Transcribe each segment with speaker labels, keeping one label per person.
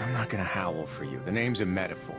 Speaker 1: I'm not gonna howl for you. The name's a metaphor.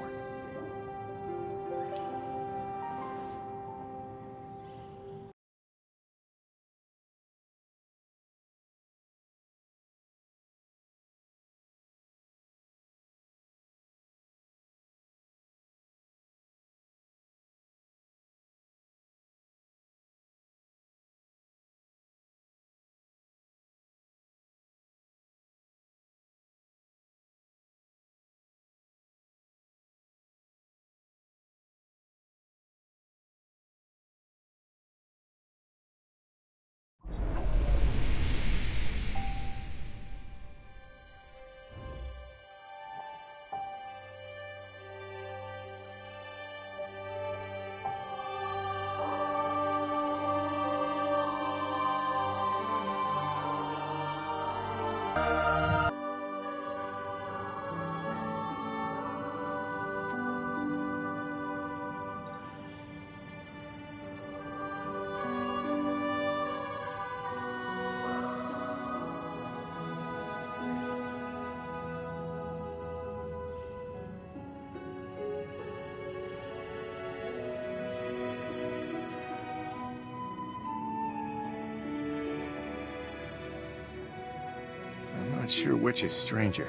Speaker 1: I'm not sure which is stranger.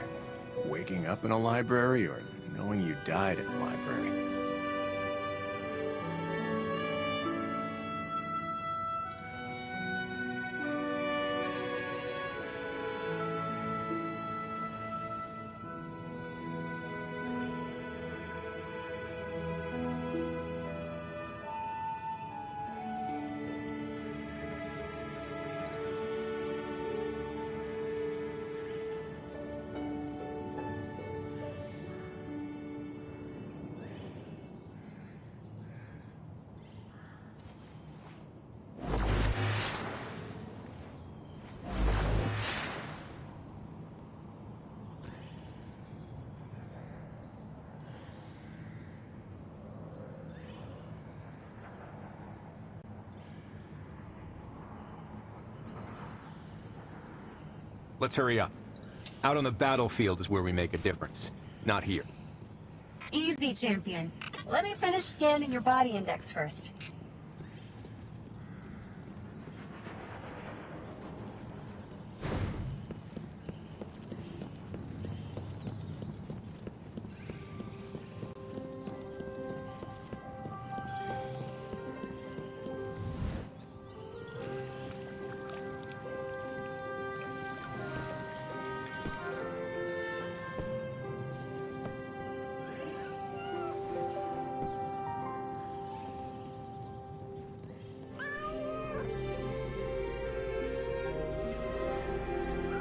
Speaker 1: Waking up in a library or knowing you died in a library. Let's hurry up. Out on the battlefield is where we make a difference, not here.
Speaker 2: Easy, champion. Let me finish scanning your body index first.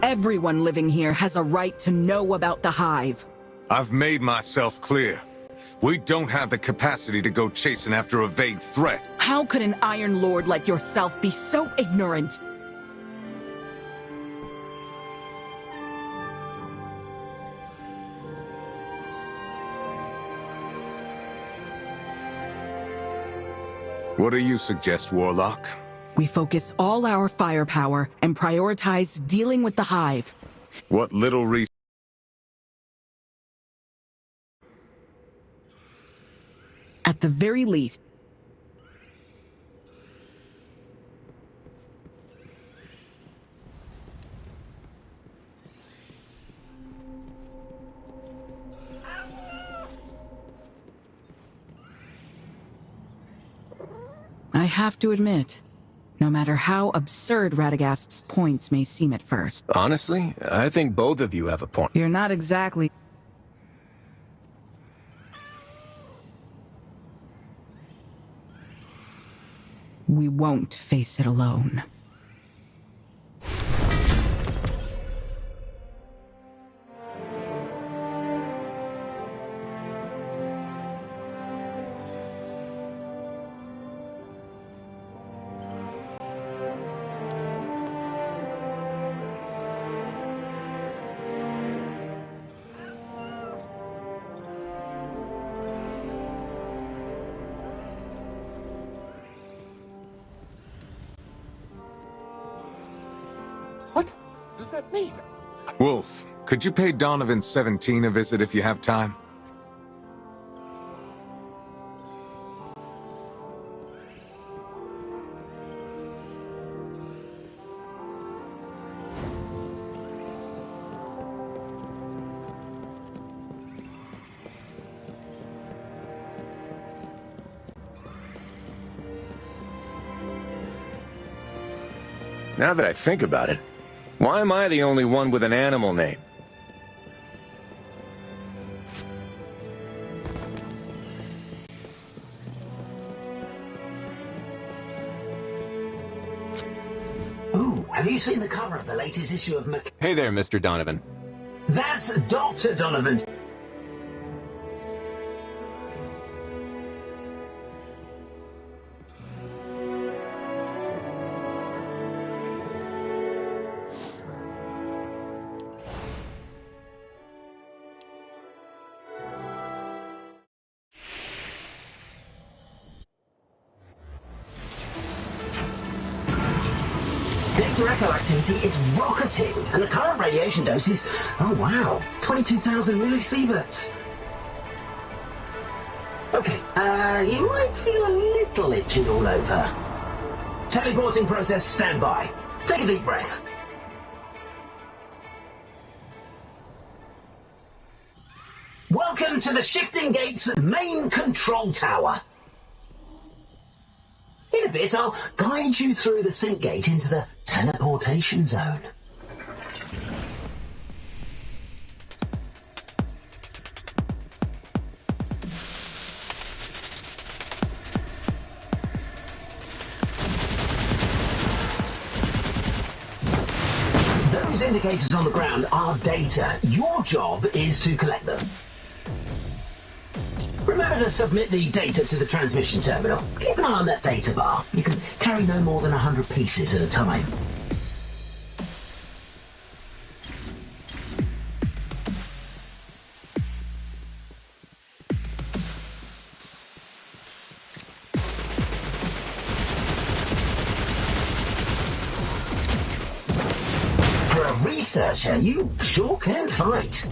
Speaker 3: Everyone living here has a right to know about the Hive.
Speaker 4: I've made myself clear. We don't have the capacity to go chasing after a vague threat.
Speaker 3: How could an Iron Lord like yourself be so ignorant?
Speaker 4: What do you suggest, Warlock?
Speaker 3: We focus all our firepower and prioritize dealing with the Hive.
Speaker 4: What little reason?
Speaker 3: At the very least, I have to admit, no matter how absurd Radagast's points may seem at first.
Speaker 1: Honestly, I think both of you have a point.
Speaker 3: You're not exactly... We won't face it alone.
Speaker 4: Wolf, Could you pay Donovan 17 a visit if you have time?
Speaker 5: Now that I think about it, why am I the only one with an animal name?
Speaker 6: Ooh, have you seen the cover of the latest issue of
Speaker 7: Hey there, Mr. Donovan.
Speaker 6: That's Dr. Donovan. Data echo activity is rocketing, and the current radiation dose is, oh wow, 22,000 millisieverts. Okay, you might feel a little itchy all over. Teleporting process standby. Take a deep breath. Welcome to the Shifting Gates main control tower. In a bit, I'll guide you through the sync gate into the teleportation zone. Those indicators on the ground are data. Your job is to collect them. Remember to submit the data to the transmission terminal. Keep an eye on that data bar. You can carry no more than 100 pieces at a time. For a researcher, you sure can fight.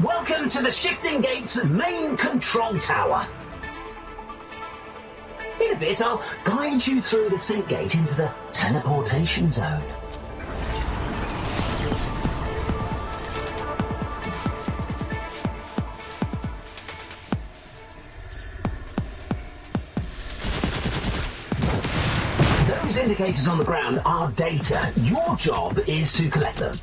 Speaker 6: Welcome to the Shifting Gates main control tower. In a bit, I'll guide you through the sync gate into the teleportation zone. Those indicators on the ground are data. Your job is to collect them.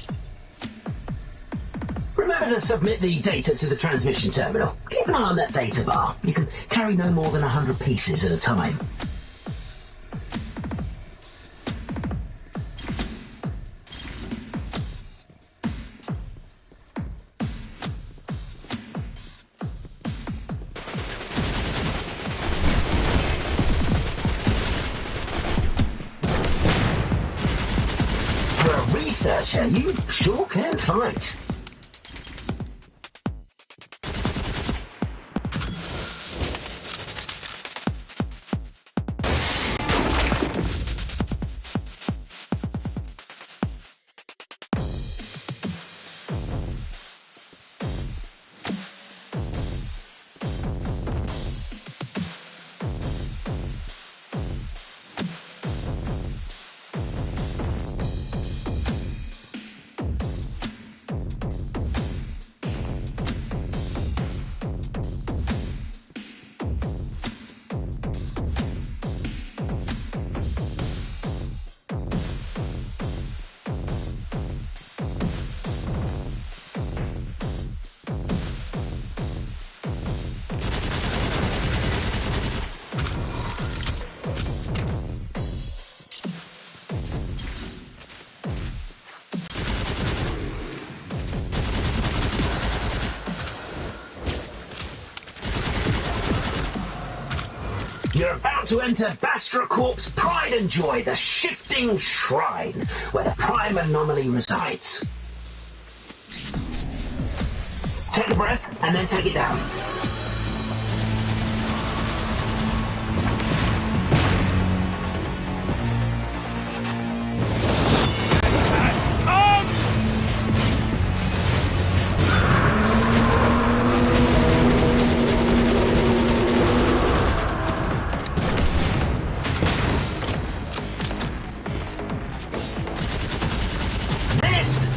Speaker 6: Remember to submit the data to the transmission terminal. Keep an eye on that data bar. You can carry no more than 100 pieces at a time. For a researcher, you sure can fight. You're about to enter Bastra Corp's pride and joy, the shifting shrine, where the prime anomaly resides. Take a breath, and then take it down.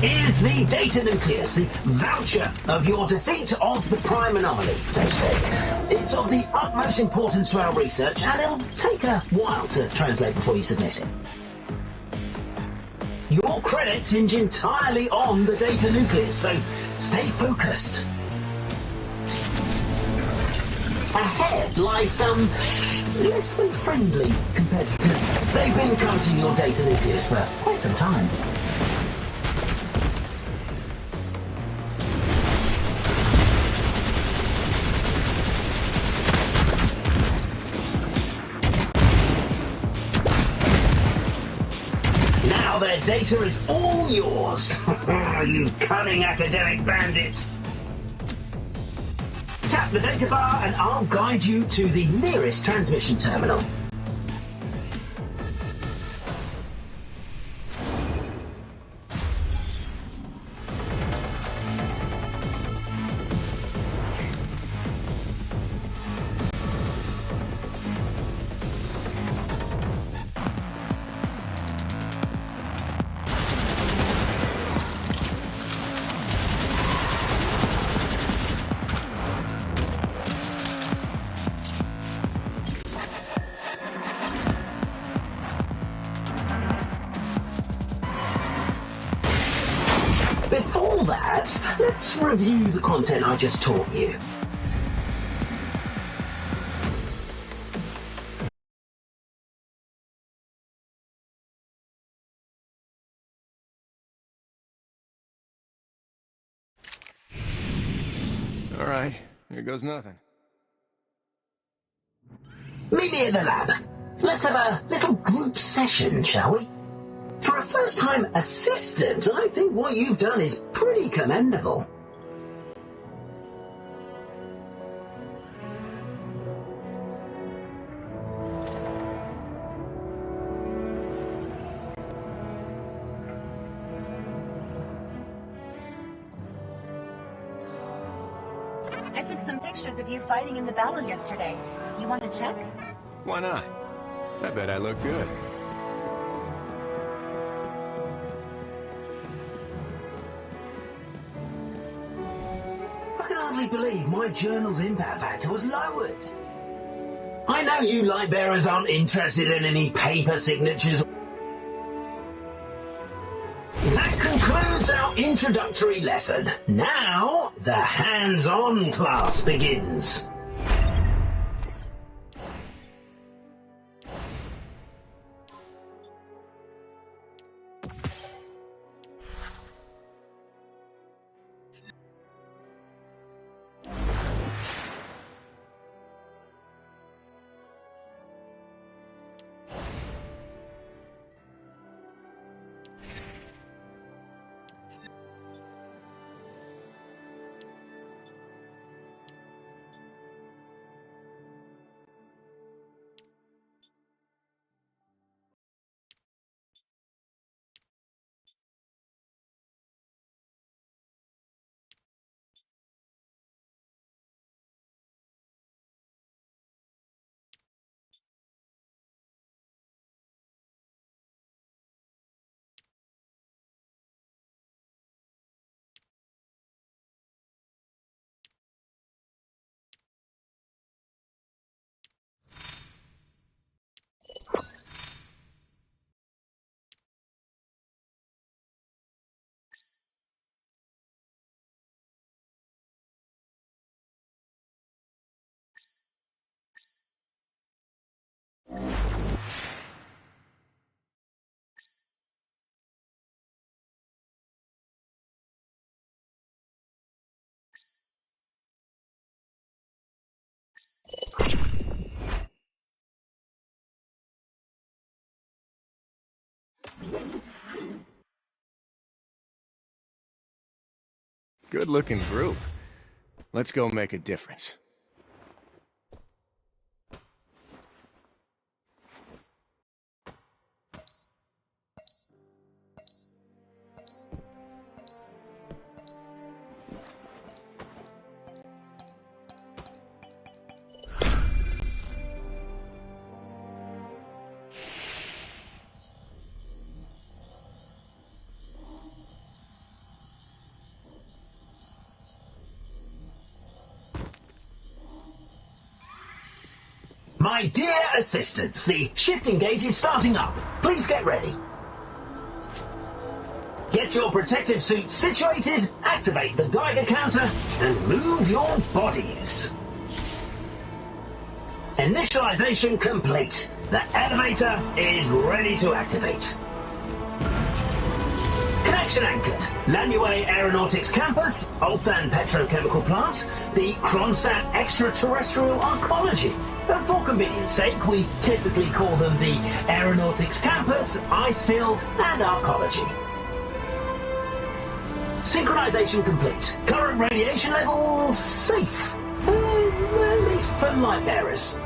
Speaker 6: Is the data nucleus, the voucher of your defeat of the prime anomaly, so to say. It's of the utmost importance to our research, and it'll take a while to translate before you submit it. Your credits hinge entirely on the data nucleus, so stay focused. Ahead lie some less than friendly competitors. They've been counting your data nucleus for quite some time. Their data is all yours. You cunning academic bandits. Tap the data bar and I'll guide you to the nearest transmission terminal. Before that, let's review the content I just taught you.
Speaker 1: All right, here goes nothing.
Speaker 6: Meet me at the lab. Let's have a little group session, shall we? For a first-time assistant, I think what you've done is pretty commendable.
Speaker 2: I took some pictures of you fighting in the battle yesterday. You want to check?
Speaker 1: Why not? I bet I look good.
Speaker 6: I can hardly believe my journal's impact factor was lowered. I know you light bearers aren't interested in any paper signatures. That concludes our introductory lesson. Now, the hands-on class begins.
Speaker 1: Good-looking group. Let's go make a difference.
Speaker 6: My dear assistants, the shifting gate is starting up. Please get ready. Get your protective suits situated, activate the Geiger counter, and move your bodies. Initialization complete. The elevator is ready to activate. Connection anchored. Lanue Aeronautics Campus, Ulsan Petrochemical Plant, the Kronstadt Extraterrestrial Arcology. And for convenience sake, we typically call them the Aeronautics Campus, Icefield, and Arcology. Synchronization complete. Current radiation levels safe. At least for light bearers.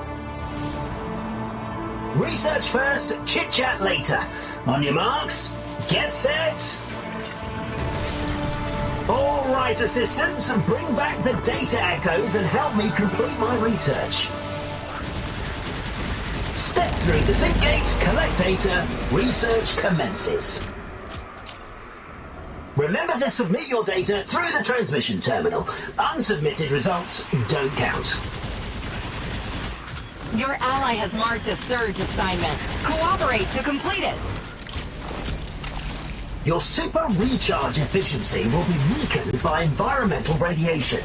Speaker 6: Research first, chit-chat later. On your marks, get set. All right, assistants, bring back the data echoes and help me complete my research. Step through the sync gate, collect data, research commences. Remember to submit your data through the transmission terminal. Unsubmitted results don't count.
Speaker 7: Your ally has marked a surge assignment. Cooperate to complete it.
Speaker 6: Your super recharge efficiency will be weakened by environmental radiation,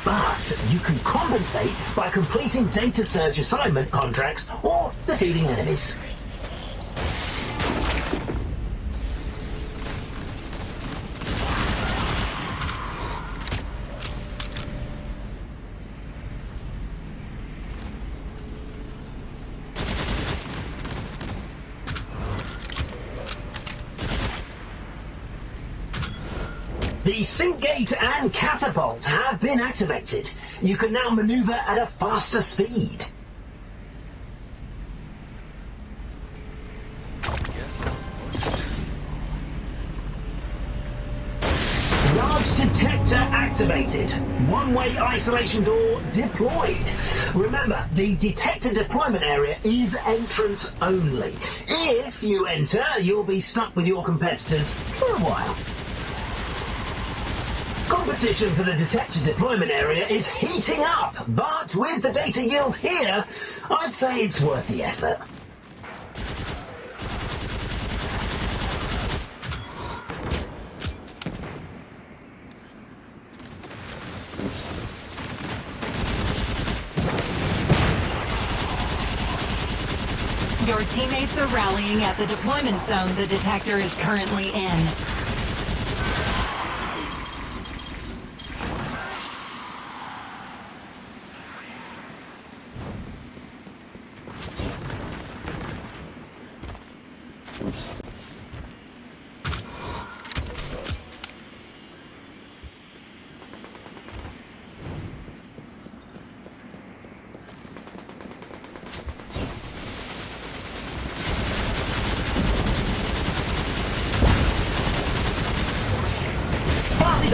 Speaker 6: but you can compensate by completing data surge assignment contracts or defeating enemies. The sync gate and catapult have been activated. You can now maneuver at a faster speed. Large detector activated. One-way isolation door deployed. Remember, the detector deployment area is entrance only. If you enter, you'll be stuck with your competitors for a while. Competition for the detector deployment area is heating up, but with the data yield here, I'd say it's worth the effort.
Speaker 7: Your teammates are rallying at the deployment zone the detector is currently in.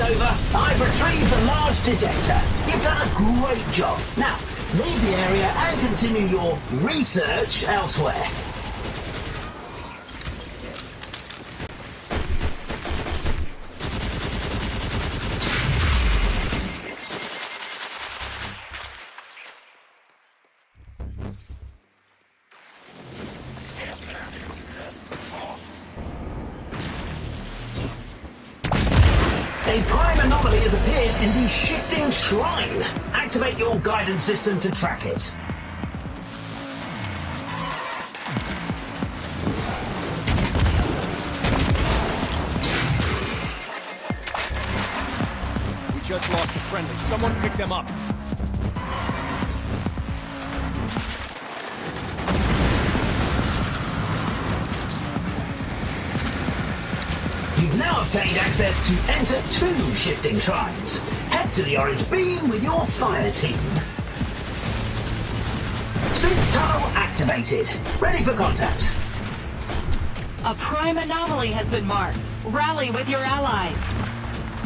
Speaker 6: Over. I've retrieved the large detector. You've done a great job. Now, leave the area and continue your research elsewhere. A prime anomaly has appeared in the shifting shrine. Activate your guidance system to track it.
Speaker 8: We just lost a friendly. Someone pick them up.
Speaker 6: obtained access to enter 2 shifting shrines. Head to the orange beam with your fire team. Sync tunnel activated. Ready for contact.
Speaker 7: A prime anomaly has been marked. Rally with your allies.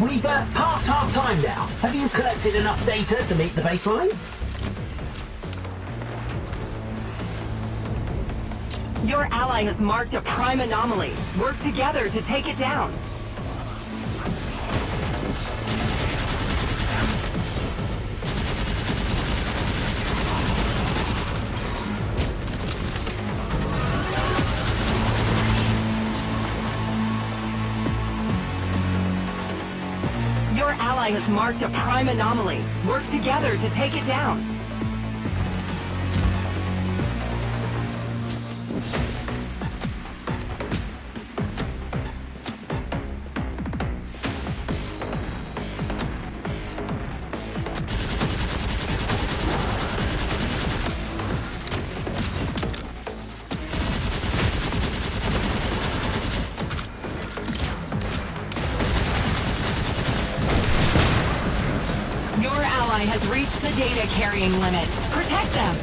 Speaker 6: We've passed half time now. Have you collected enough data to meet the baseline?
Speaker 7: Your ally has marked a prime anomaly. Work together to take it down. Your ally has marked a prime anomaly. Work together to take it down. Your ally has reached the data carrying limit. Protect them!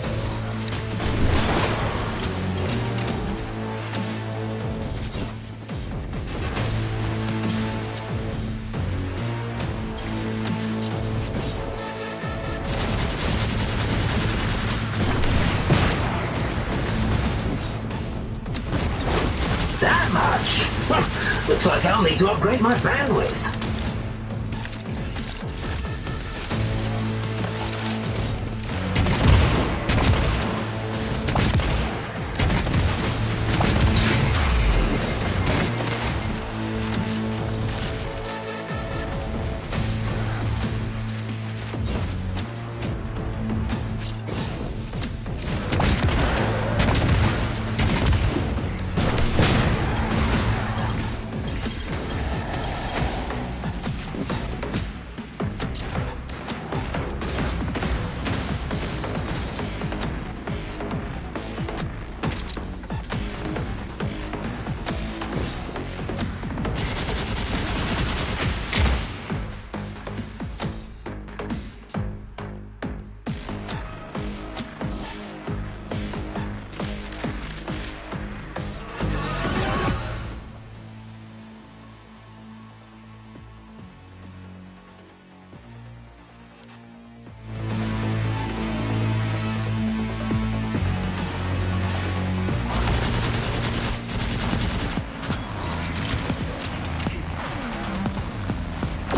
Speaker 6: That much? Looks like I'll need to upgrade my bandwidth.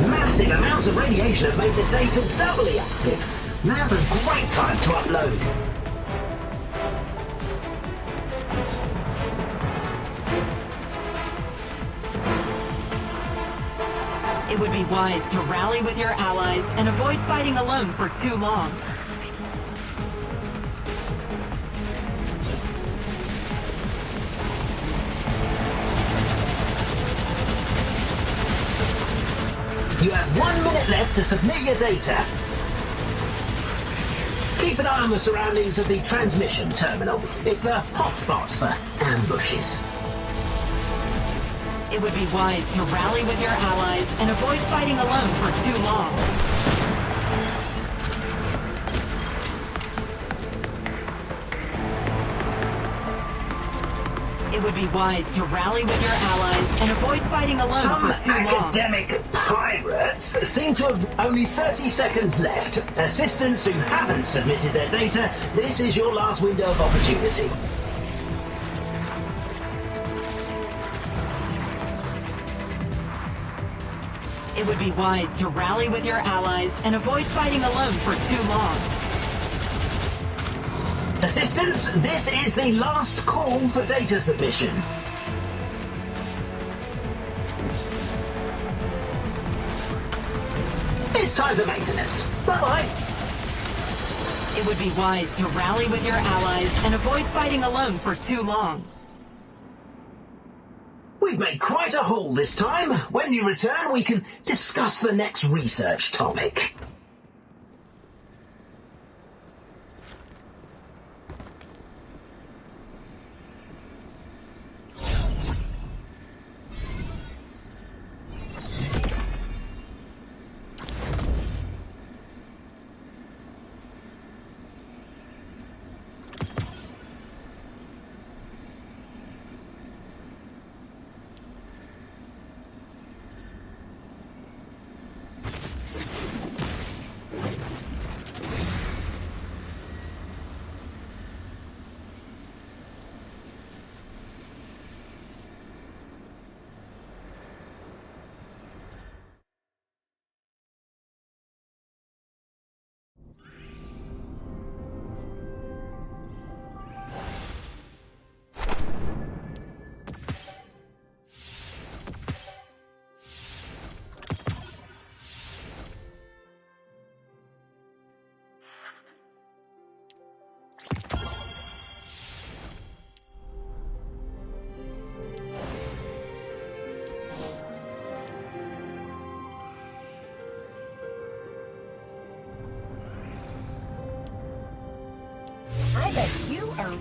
Speaker 6: Massive amounts of radiation have made the data doubly active. Now's a great time to upload.
Speaker 7: It would be wise to rally with your allies and avoid fighting alone for too long.
Speaker 6: You have 1 minute left to submit your data. Keep an eye on the surroundings of the transmission terminal. It's a hotspot for ambushes.
Speaker 7: It would be wise to rally with your allies and avoid fighting alone for too long. It would be wise to rally with your allies and avoid fighting alone
Speaker 6: Some
Speaker 7: for too long.
Speaker 6: academic pirates seem to have only 30 seconds left. Assistants who haven't submitted their data, this is your last window of opportunity.
Speaker 7: It would be wise to rally with your allies and avoid fighting alone for too long.
Speaker 6: Assistants, this is the last call for data submission. It's time for maintenance. Bye-bye.
Speaker 7: It would be wise to rally with your allies and avoid fighting alone for too long.
Speaker 6: We've made quite a haul this time. When you return, we can discuss the next research topic.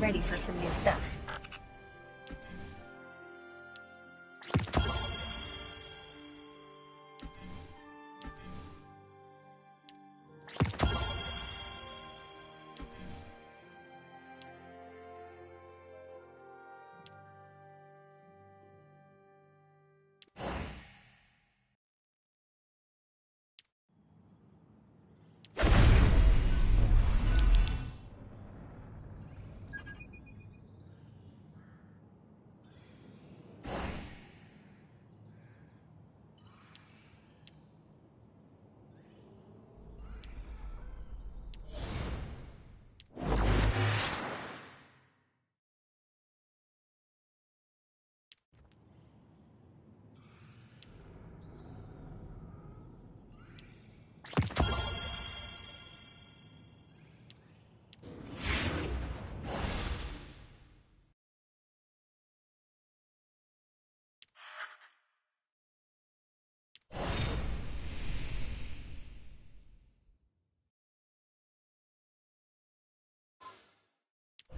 Speaker 2: ready for some new stuff.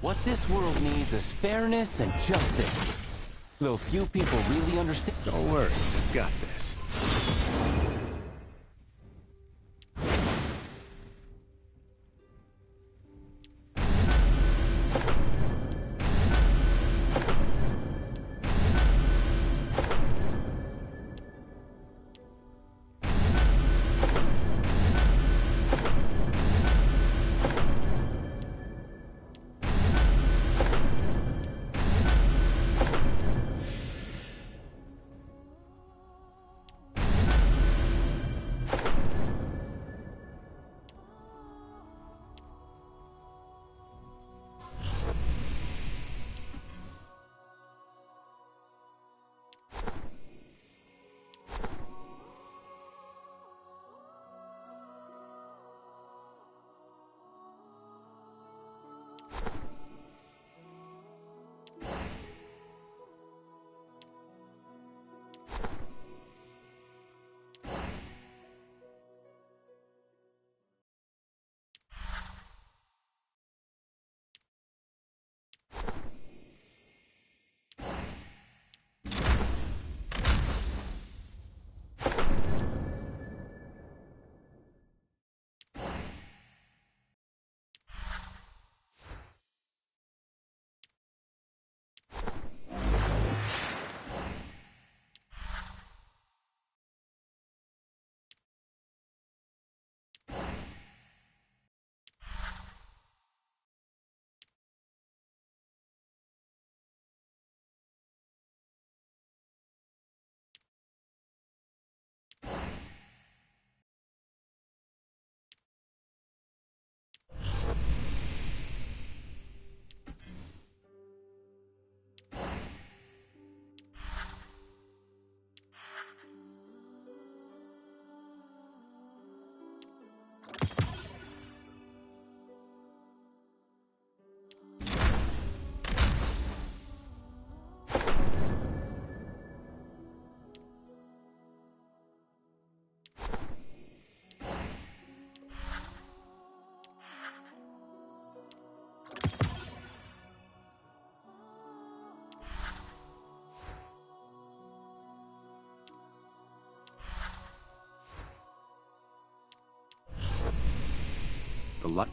Speaker 9: What this world needs is fairness and justice. Though few people really understand.
Speaker 1: Don't worry, I've got this. The light.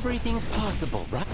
Speaker 9: everything's possible, right?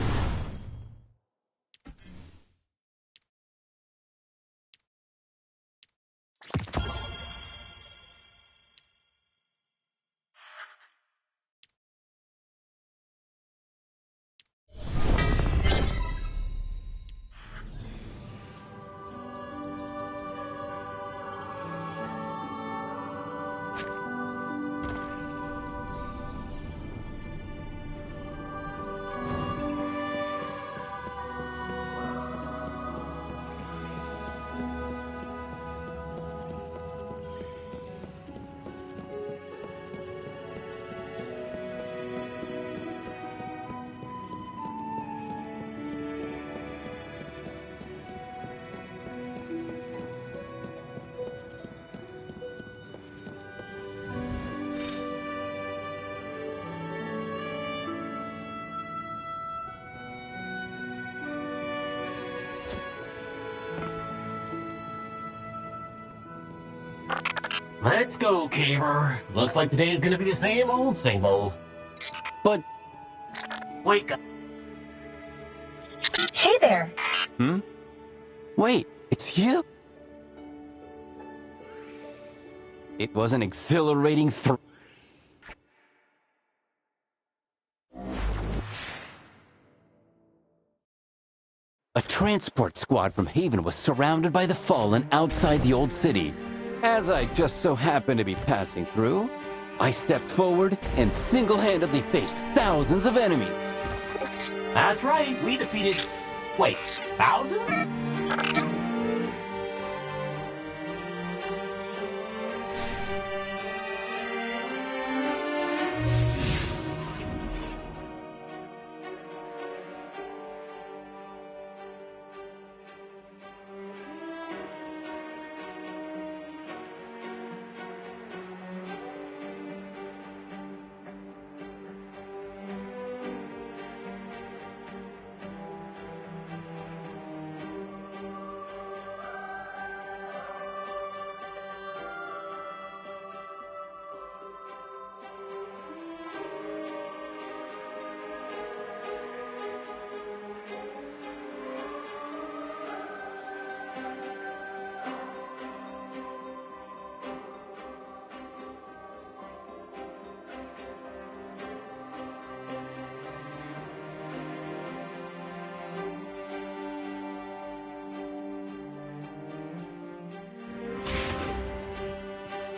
Speaker 10: Let's go, Caber. Looks like today's gonna be the same old, same old.
Speaker 9: But...
Speaker 10: Wake up.
Speaker 2: Hey there.
Speaker 9: Hmm? Wait, it's you? It was an exhilarating A transport squad from Haven was surrounded by the Fallen outside the old city. As I just so happened to be passing through, I stepped forward and single-handedly faced thousands of enemies.
Speaker 10: That's right, we defeated... Wait, thousands?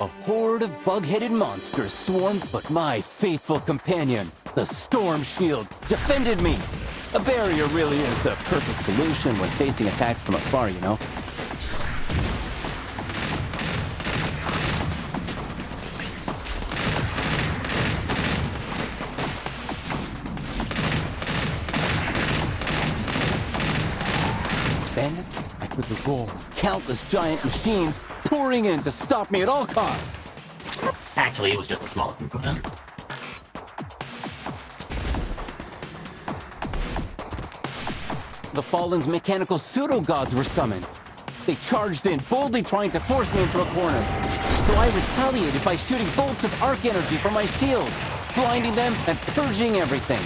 Speaker 9: A horde of bug-headed monsters swarmed, but my faithful companion, the Storm Shield, defended me. A barrier really is the perfect solution when facing attacks from afar, you know? Then, I heard the roar of countless giant machines pouring in to stop me at all costs.
Speaker 10: Actually, it was just a small group of them.
Speaker 9: The Fallen's mechanical pseudo-gods were summoned. They charged in, boldly trying to force me into a corner. So I retaliated by shooting bolts of arc energy from my shield, blinding them and purging everything.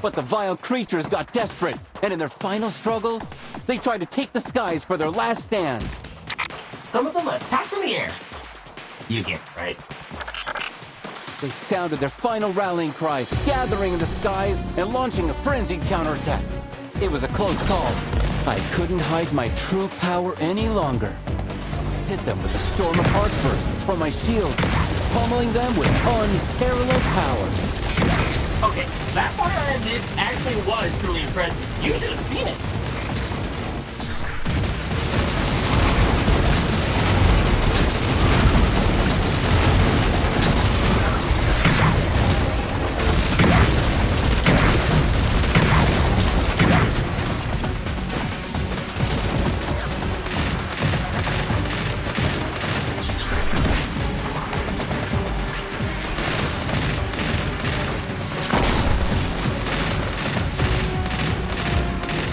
Speaker 9: But the vile creatures got desperate, and in their final struggle, they tried to take the skies for their last stand.
Speaker 10: Some of them attacked from the air. You get it, right?
Speaker 9: They sounded their final rallying cry, gathering in the skies and launching a frenzied counterattack. It was a close call. I couldn't hide my true power any longer. So I hit them with a storm of arc bursts from my shield. pummeling them with unparalleled power.
Speaker 10: Okay, that part I did actually was truly impressive. You should have seen it.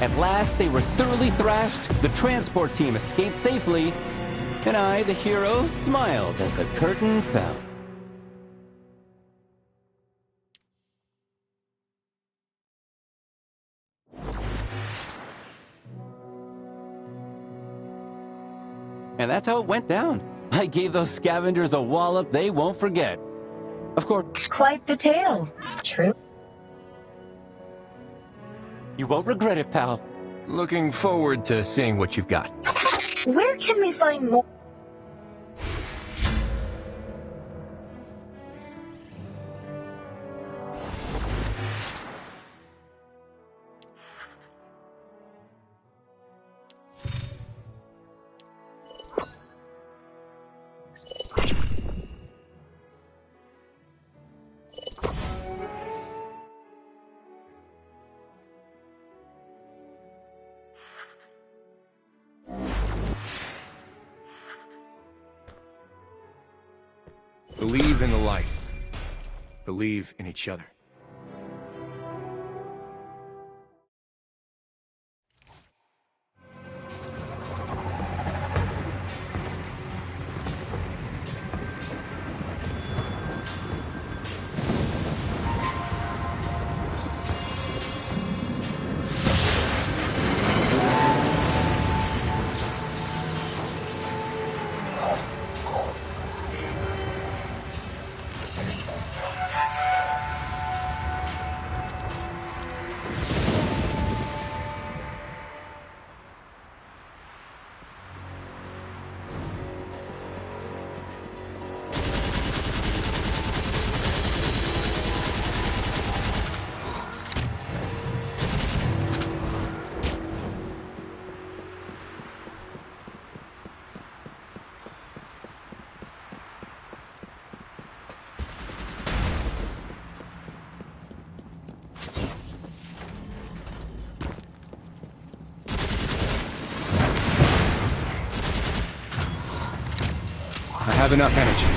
Speaker 9: At last, they were thoroughly thrashed, the transport team escaped safely, and I, the hero, smiled as the curtain fell. And that's how it went down. I gave those scavengers a wallop they won't forget. Of course.
Speaker 2: Quite the tale. True.
Speaker 9: You won't regret it, pal.
Speaker 5: Looking forward to seeing what you've got.
Speaker 2: Where can we find more?
Speaker 1: Believe in the light. Believe in each other. I have enough energy.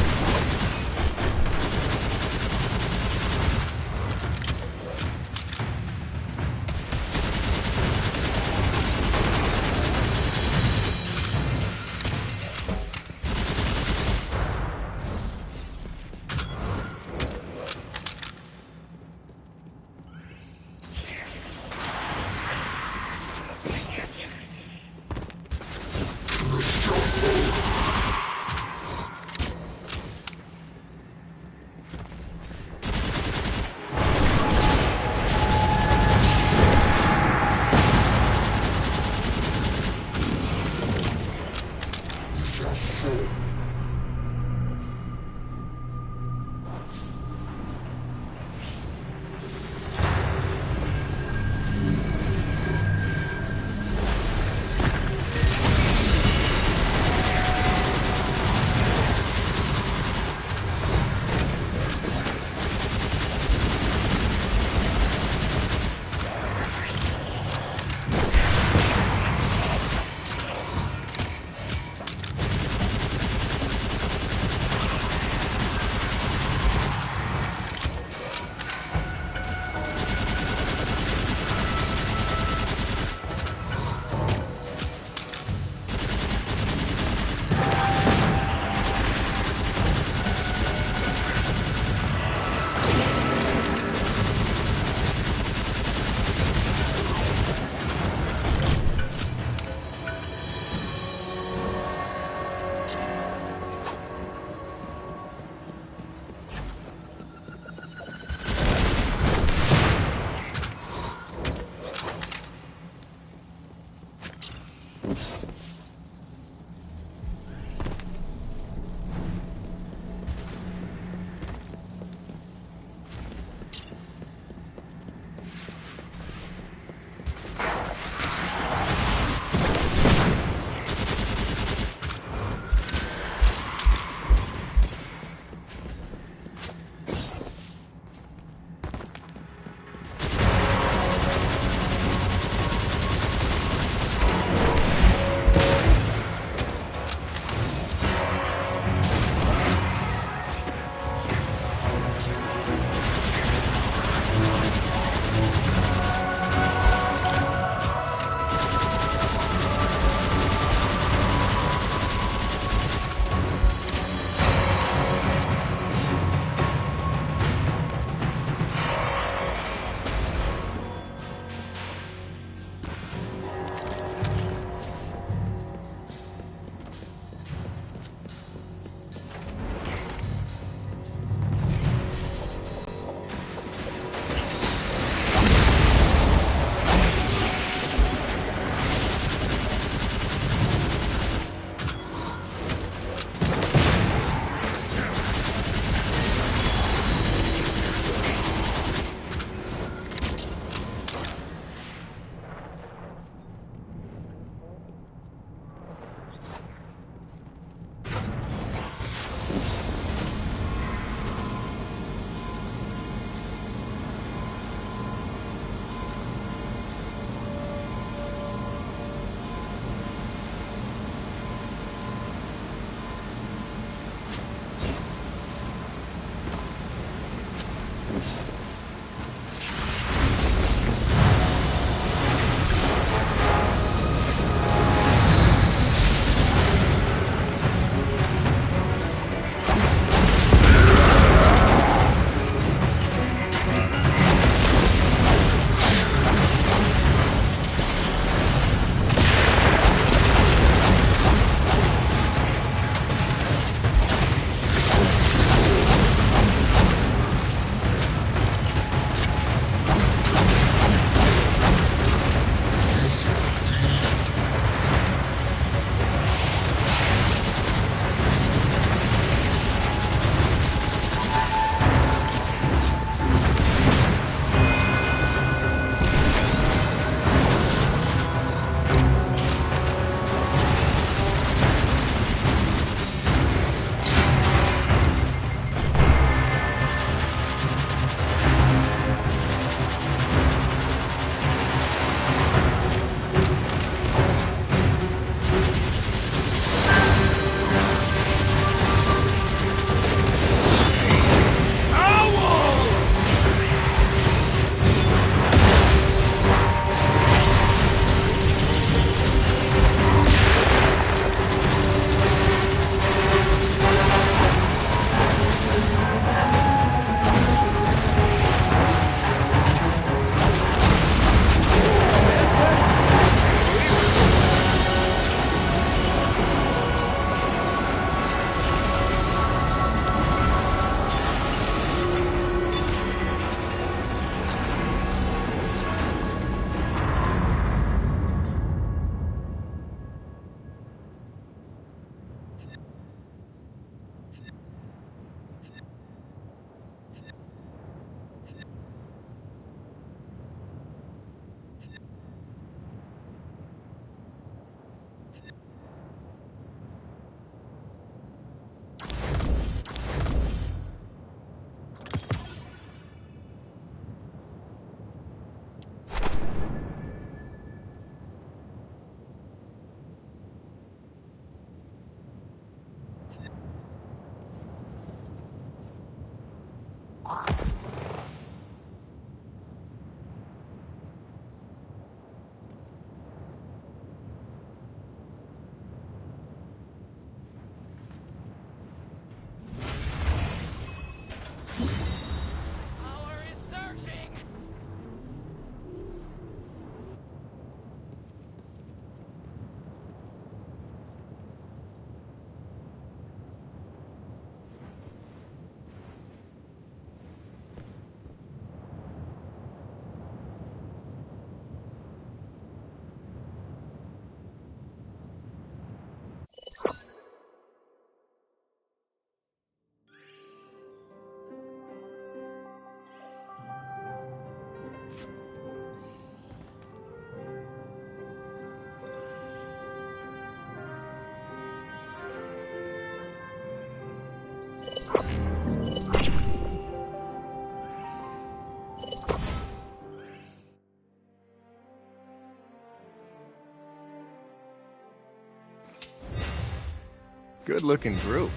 Speaker 1: Good-looking group.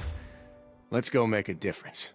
Speaker 1: Let's go make a difference.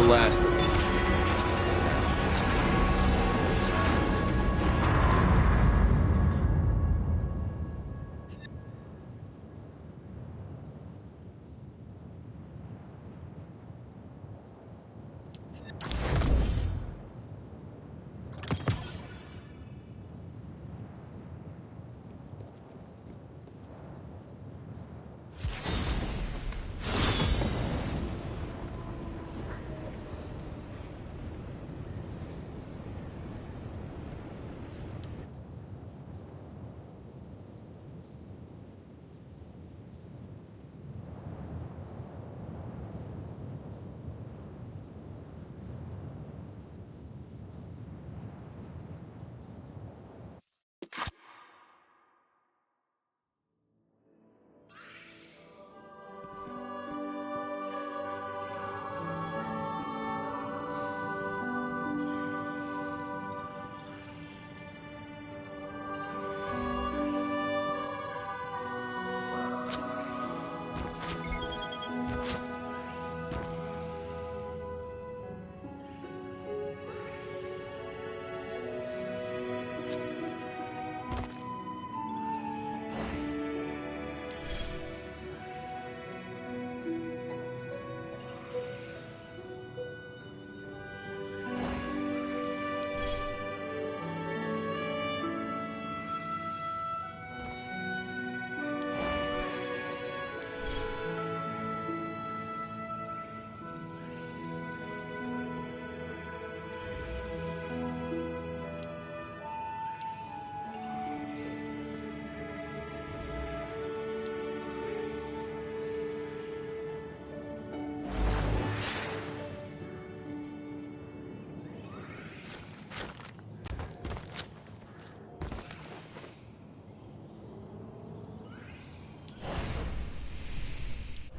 Speaker 5: last of them.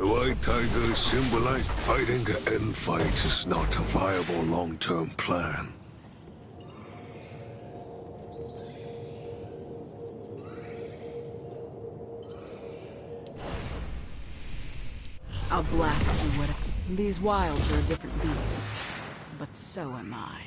Speaker 11: The White Tiger symbolized fighting to end fights is not a viable long-term plan.
Speaker 3: I'll blast through what... These wilds are a different beast, but so am I.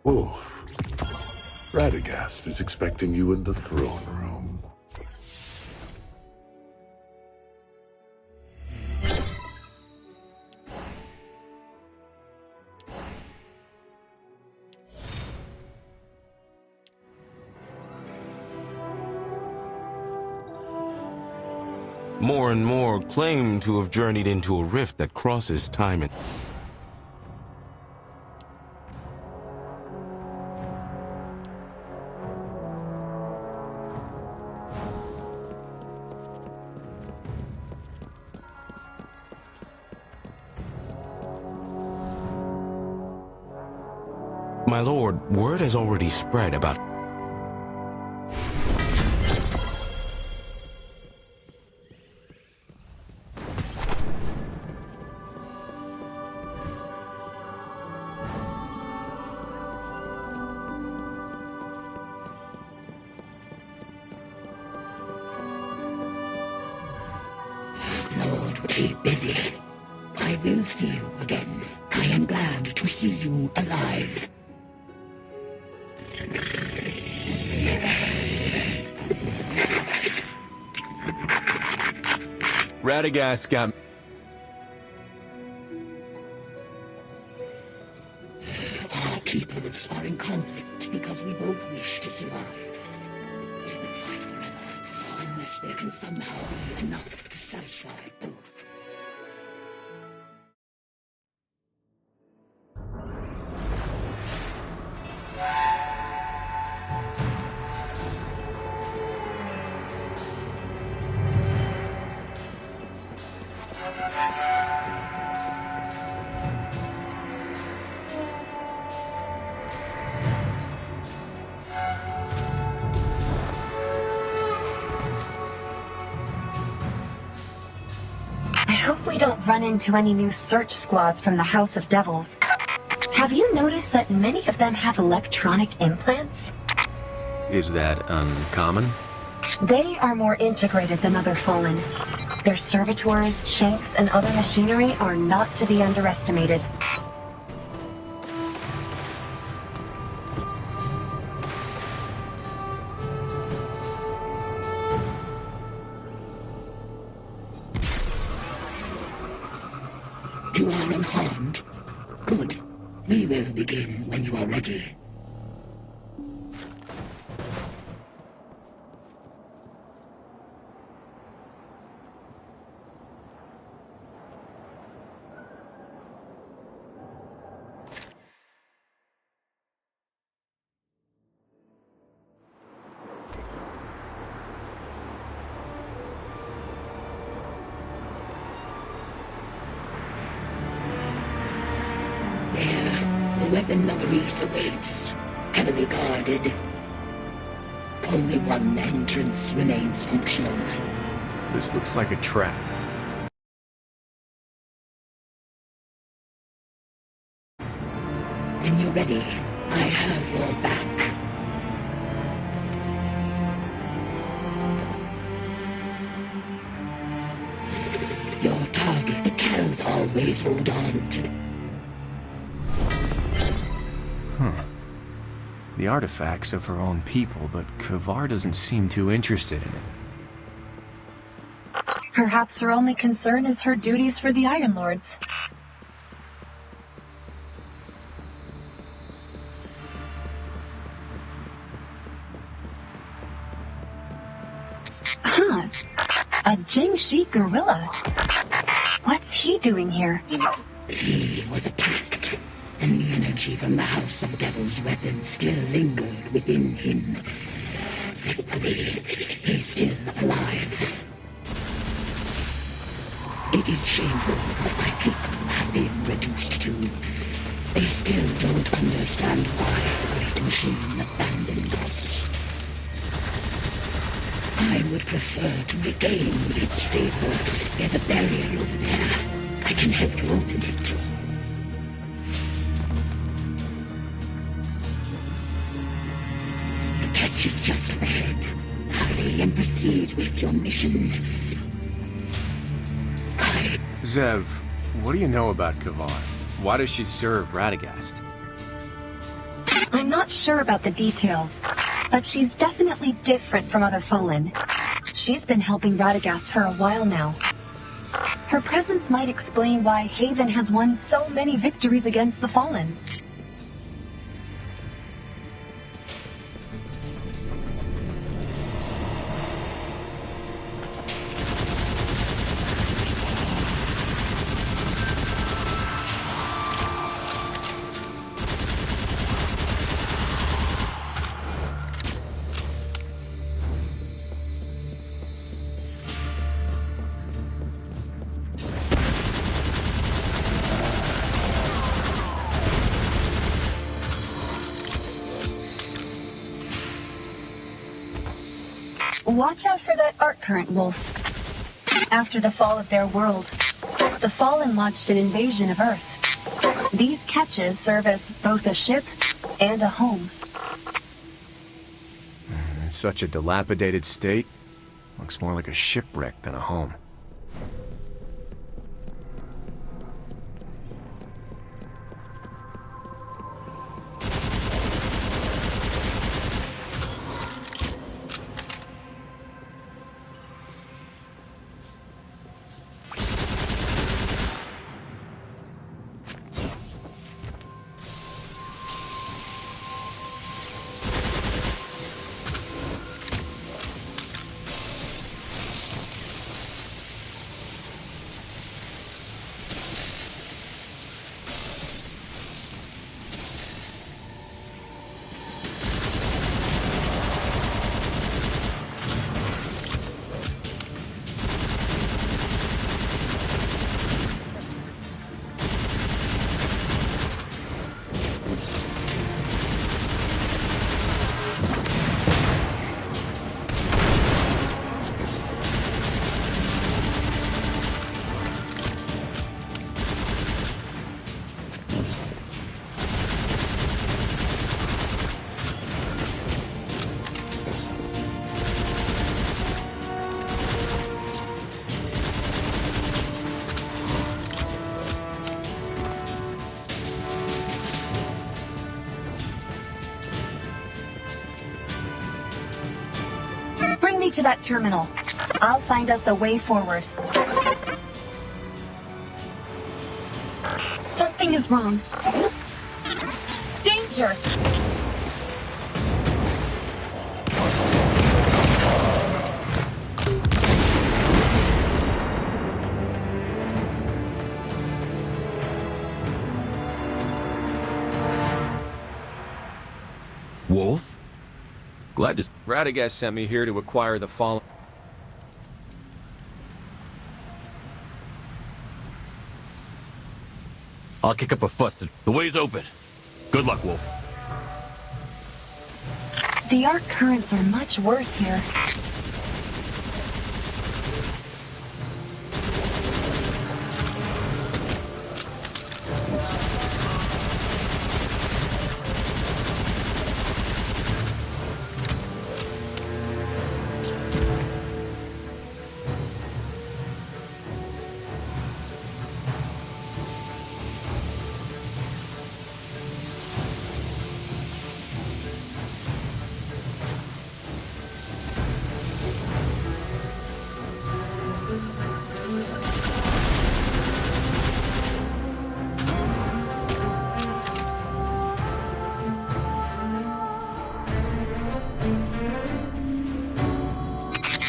Speaker 11: Wolf. Radagast is expecting you in the throne room.
Speaker 12: More and more claim to have journeyed into a rift that crosses time and... My lord, word has already spread about...
Speaker 13: Lord, keep busy. I will see you again. I am glad to see you alive.
Speaker 5: Radagast got...
Speaker 13: Our peoples are in conflict because we both wish to survive. We will fight forever, unless there can somehow be enough to satisfy both.
Speaker 2: I hope we don't run into any new search squads from the House of Devils. Have you noticed that many of them have electronic implants?
Speaker 1: Is that uncommon?
Speaker 2: They are more integrated than other Fallen. Their servitors, shanks, and other machinery are not to be underestimated.
Speaker 13: You are unharmed? Good. We will begin when you are ready. The weapon of Reese awaits, heavily guarded. Only one entrance remains functional.
Speaker 1: This looks like a trap.
Speaker 13: When you're ready, I have your back. Your target, the Kells always hold on to the...
Speaker 1: The artifacts of her own people, but Kavar doesn't seem too interested in it.
Speaker 2: Perhaps her only concern is her duties for the Iron Lords. Huh. A Jingshi gorilla. What's he doing here?
Speaker 13: He was attacked, and the energy from the House of Devil's weapon still lingered within him. Thankfully, he's still alive. It is shameful what my people have been reduced to. They still don't understand why the great machine abandoned us. I would prefer to regain its favor. There's a barrier over there. I can help you open it. The catch is just up ahead. Hurry and proceed with your mission.
Speaker 1: Zev, what do you know about Kavar? Why does she serve Radagast?
Speaker 2: I I'm not sure about the details, but she's definitely different from other Fallen. She's been helping Radagast for a while now. Her presence might explain why Haven has won so many victories against the Fallen. Watch out for that arc current, Wolf. After the fall of their world, the Fallen launched an invasion of Earth. These catches serve as both a ship and a home.
Speaker 1: In such a dilapidated state, looks more like a shipwreck than a home.
Speaker 2: Bring me to that terminal. I'll find us a way forward. Something is wrong. Danger!
Speaker 12: Wolf?
Speaker 8: Glad to... Radagast sent me here to acquire the Fallen.
Speaker 14: I'll kick up a fuss. The way's open. Good luck, Wolf.
Speaker 2: The arc currents are much worse here.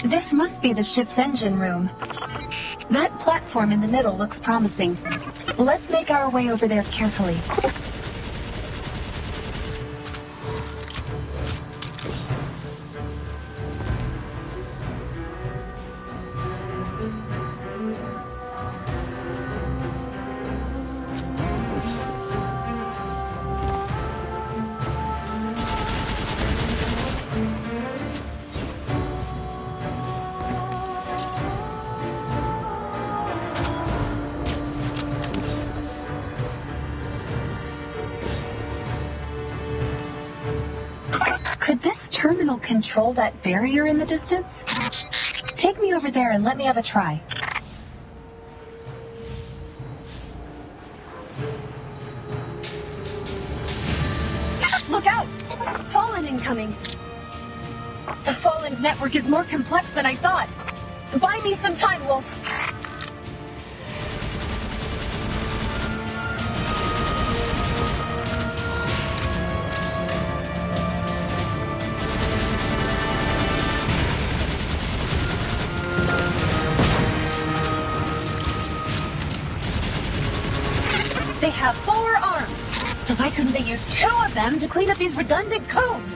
Speaker 2: This must be the ship's engine room. That platform in the middle looks promising. Let's make our way over there carefully. Could this terminal control that barrier in the distance? Take me over there and let me have a try. Look out! The Fallen's network is more complex than I thought. Buy me some time, Wolf. They have 4 arms, so why couldn't they use 2 of them to clean up these redundant codes?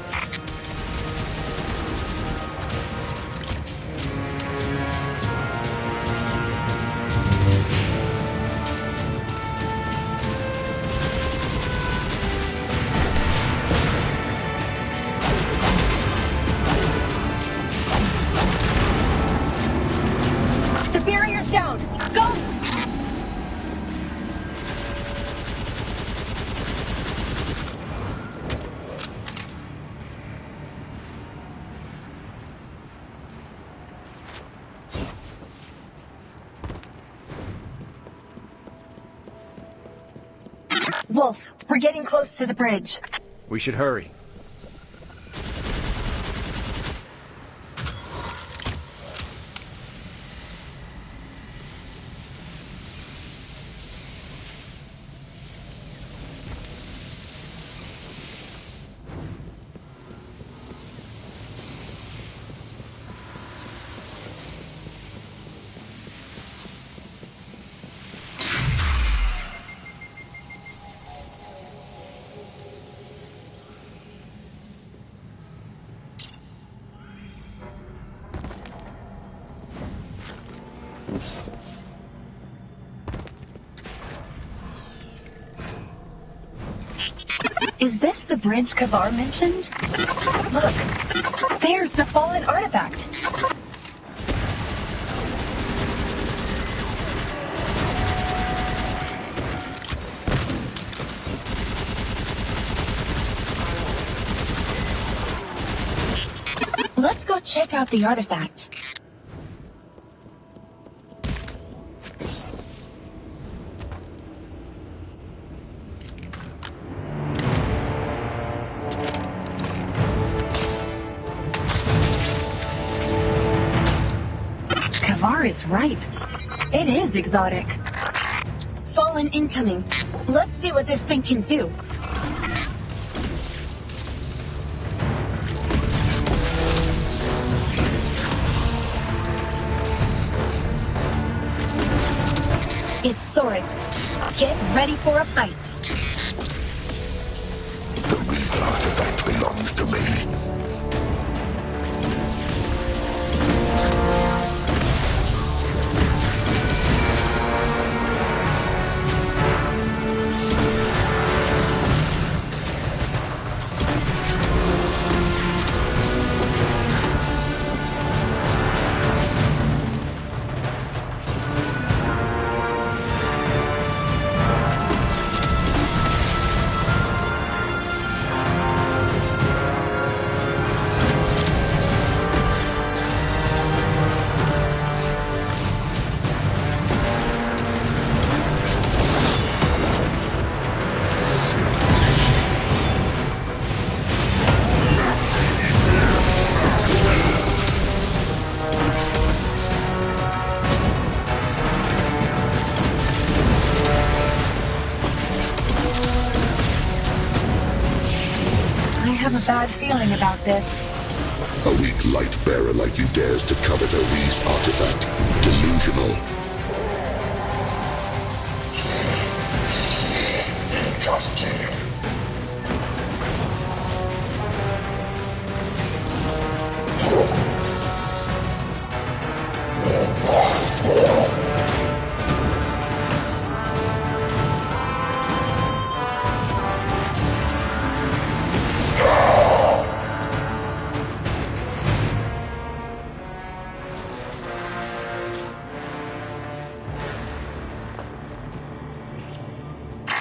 Speaker 2: The barrier's down. Go! Wolf, we're getting close to the bridge.
Speaker 5: We should hurry.
Speaker 2: Is this the bridge Kavar mentioned? Look, there's the fallen artifact. Let's go check out the artifact. Kavar is right. It is exotic. Fallen incoming. Let's see what this thing can do. It's swords. Get ready for a fight.
Speaker 11: The Wreath artifact belongs to me.
Speaker 2: I have a bad feeling about this.
Speaker 11: A weak light bearer like you dares to covet a Wreath artifact. Delusional.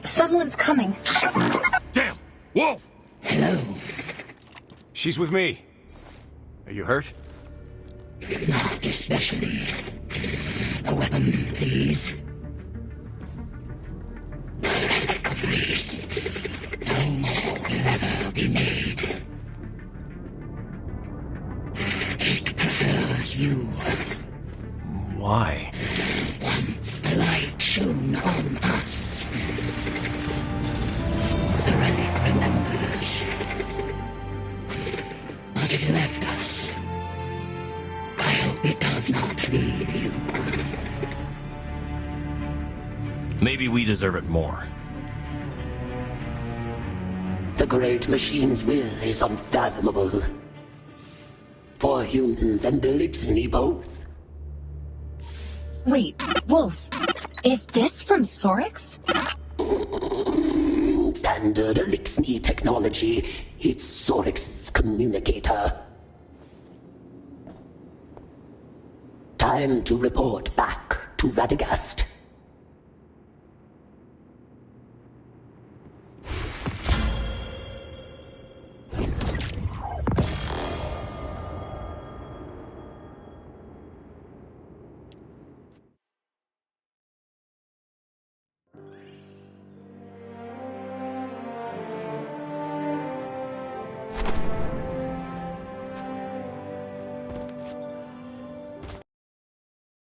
Speaker 2: Someone's coming.
Speaker 5: Damn! Wolf!
Speaker 13: Hello.
Speaker 5: She's with me. Are you hurt?
Speaker 13: Not especially. A weapon, please. Relic of Reese. No more will ever be made. was you.
Speaker 5: Why?
Speaker 13: Once the light shone on us. The relic remembers. But it left us. I hope it does not leave you.
Speaker 14: Maybe we deserve it more.
Speaker 13: The great machine's will is unfathomable. For humans and Elixir both.
Speaker 2: Wait, Wolf, is this from Sorix?
Speaker 13: Standard Elixir technology. It's Sorix's communicator. Time to report back to Radagast.